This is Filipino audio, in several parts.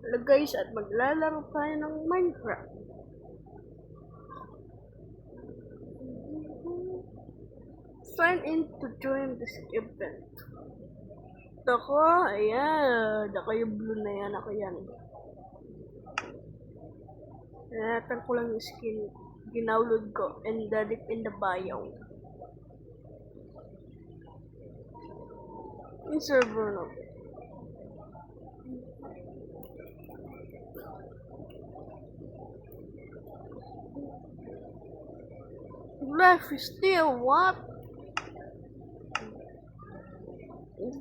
Hello guys, at maglalaro tayo ng Minecraft. Sign in to join this event. Ako, ayan. Ako yung blue na yan. Ako yan. Natan ko lang yung skin. Ginaulod ko and edit in the bio. Yung server no. Life is still what?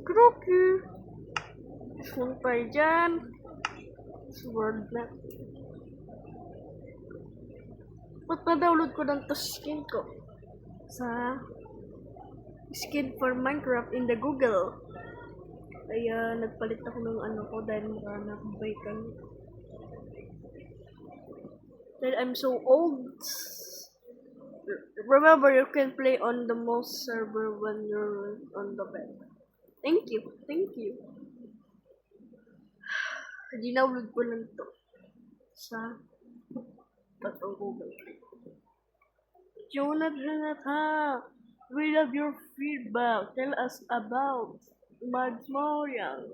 Groki. Sumpah dyan. Sword na. Ba't na-download ko ng skin ko? Sa skin for Minecraft in the Google. Kaya nagpalit ako ng ano ko dahil mukha na akong bacon. Dahil I'm so old. Remember, you can play on the most server when you're on the bed. Thank you. Thank you. Dinaulod ko lang to sa patong Google. Jonathan, we love your feedback. Tell us about Mads Moriang.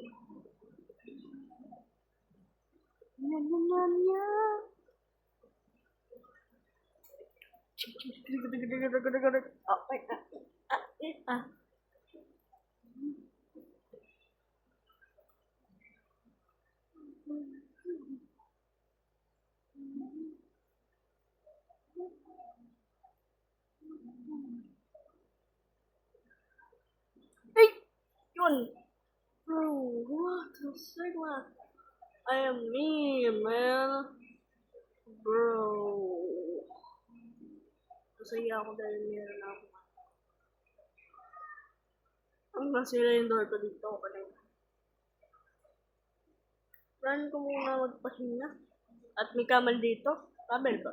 Hey, yun. Bro, what the sigma? I am me, man. Bro. Masaya ako dahil meron ako. Ang masira yung door ko dito. Run ko muna magpahinga. At may kamal dito. Kabel ba?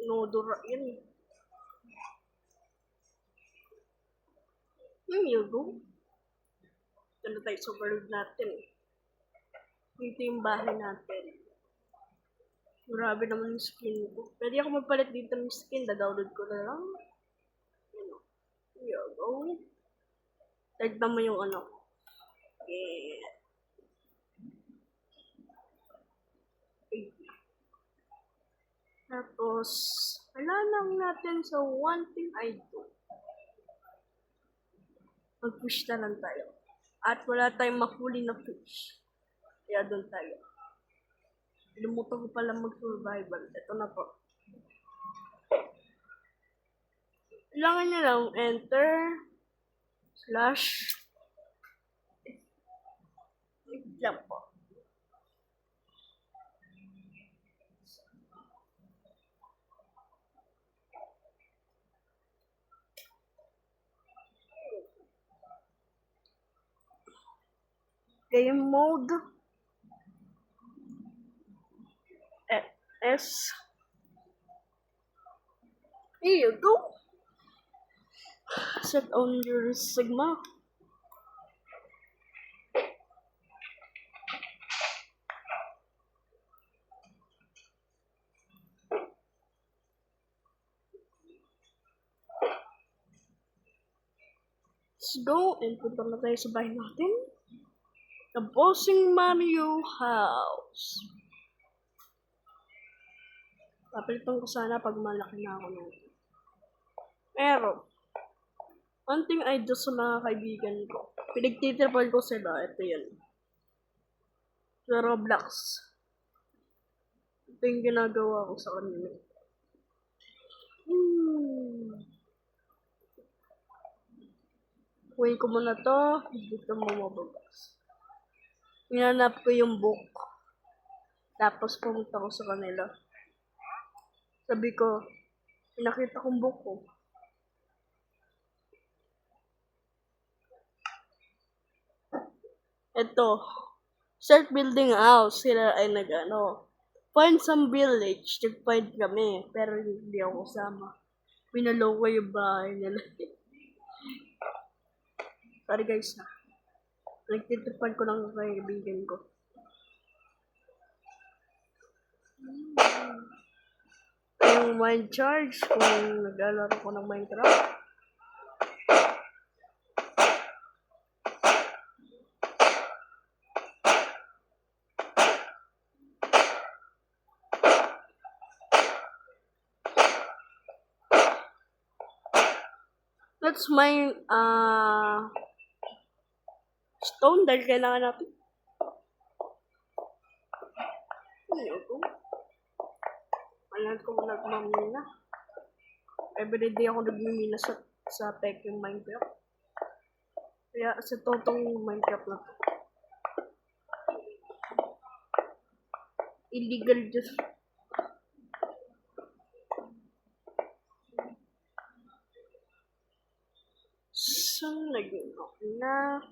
Inodora yun. Yung yugo. Ganda tayo sa world natin. Dito yung bahay natin. Grabe naman yung skin ko. Pwede ako magpalit dito ng skin. Da-download ko na lang. Yugo. Tagnan mo yung ano. Yeah. Tapos, wala lang natin sa one thing I do. Mag-push na lang tayo. At wala tayong mahuli na fish. Kaya doon tayo. Limutan ko pala mag-survival. Ito na po. Kailangan nyo lang enter slash lang po. Game mode S. Here you go. Set on your Sigma. Let's go and punta na tayo sa bahay natin. The Bossing Mario House. Papalitan ko sana pag malaki na ako nito. Pero, one thing I do sa mga kaibigan ko, pinagtitripan ko sila, ito yun. Sa Roblox. Ito yung ginagawa ko sa kanila. Kuhin ko muna to, dito mo mababas. Hinanap ko yung book. Tapos pumunta ko sa kanila. Sabi ko, pinakita kong book ko. Ito, start building a house. Sila ay nag-ano. Find some village. Nag-find kami. Pero hindi ako kasama. Pinalaw ko yung bahay nila. Sorry guys na. Nagtitripan ko ng kaibigan ko. Yung mind charge kung naglalaro ko ng Minecraft. That's my stone dahil kailangan natin. Ayoko. Alam ko nagmamina. Everyday ako nagmamina sa Tekken Minecraft. Kaya sa totong Minecraft na to. Illegal just. Saan naging okay na?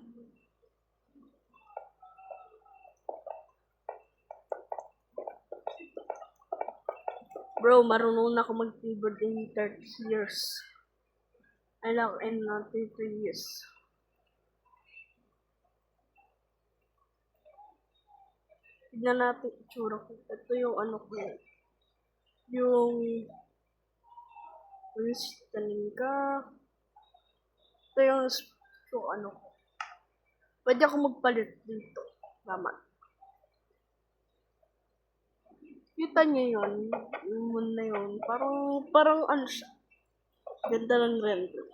Bro, marunong na ako mag-keyboard in 30 years. I lang in 33 years. Tignan natin itsura ko. Ito yung ano ko. Yung tanin ka. Ito yung ano ko. Pwede ako magpalit dito. Tama. Kita niyo yun. Yung moon na yun. Parang ano siya. Ganda ng render.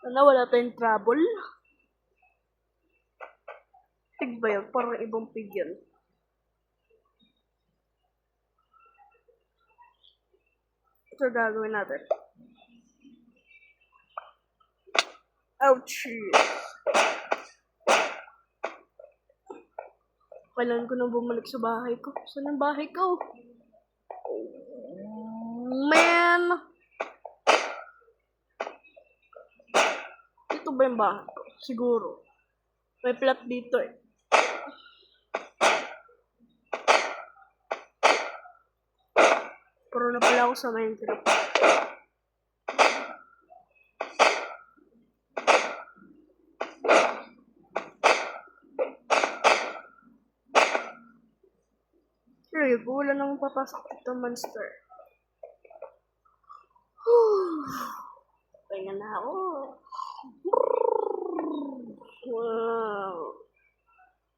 Sana wala tayong trouble. Pig ba yun? Parang ibang pig yan. Ito gagawin natin. Ouch! Kailangan ko nang bumalik sa bahay ko. Saan ang bahay ko? Man! Dito ba yung bahay ko? Siguro. May plot dito eh. Pero na pala ako sa Minecraft. Pero wala nang papasok dito monster. Pahinga na ako. Wow.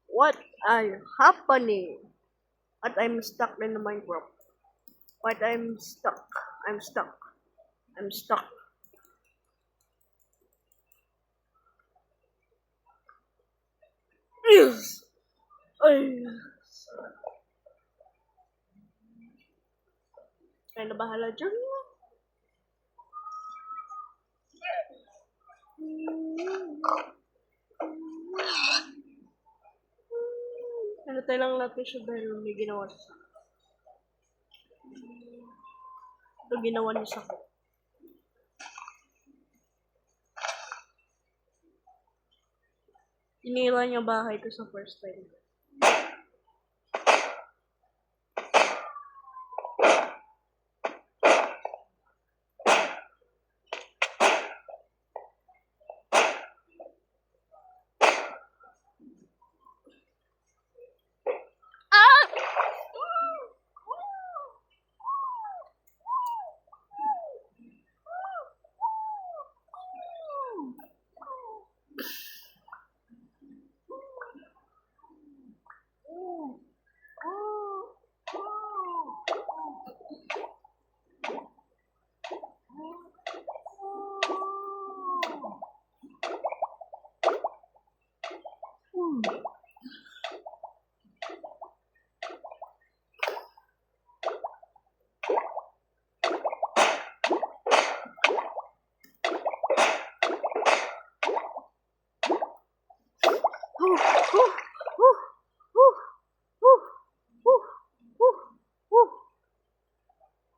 What are happening? At I'm stuck in the Minecraft. But I'm stuck. I'm stuck. I'm stuck. Yes. Ay. Kaya na bahala dyan. Nalatay lang natin siya dahil may ginawa siya. Ito ginawa niya sa akin. Tinira niya bahay ko sa first time.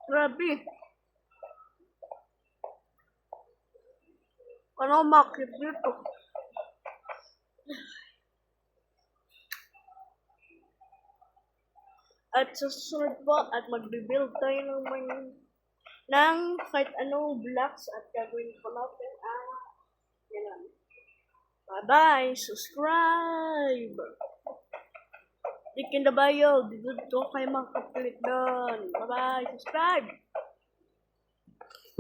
Grabe. Ano makit dito? At sa susunod po, at mag-rebuild tayo ng ng kahit anong blocks at gagawin ko natin yan. Bye-bye! Subscribe! Link in the bio. Dito kayo makakaplit doon. Bye-bye! Subscribe!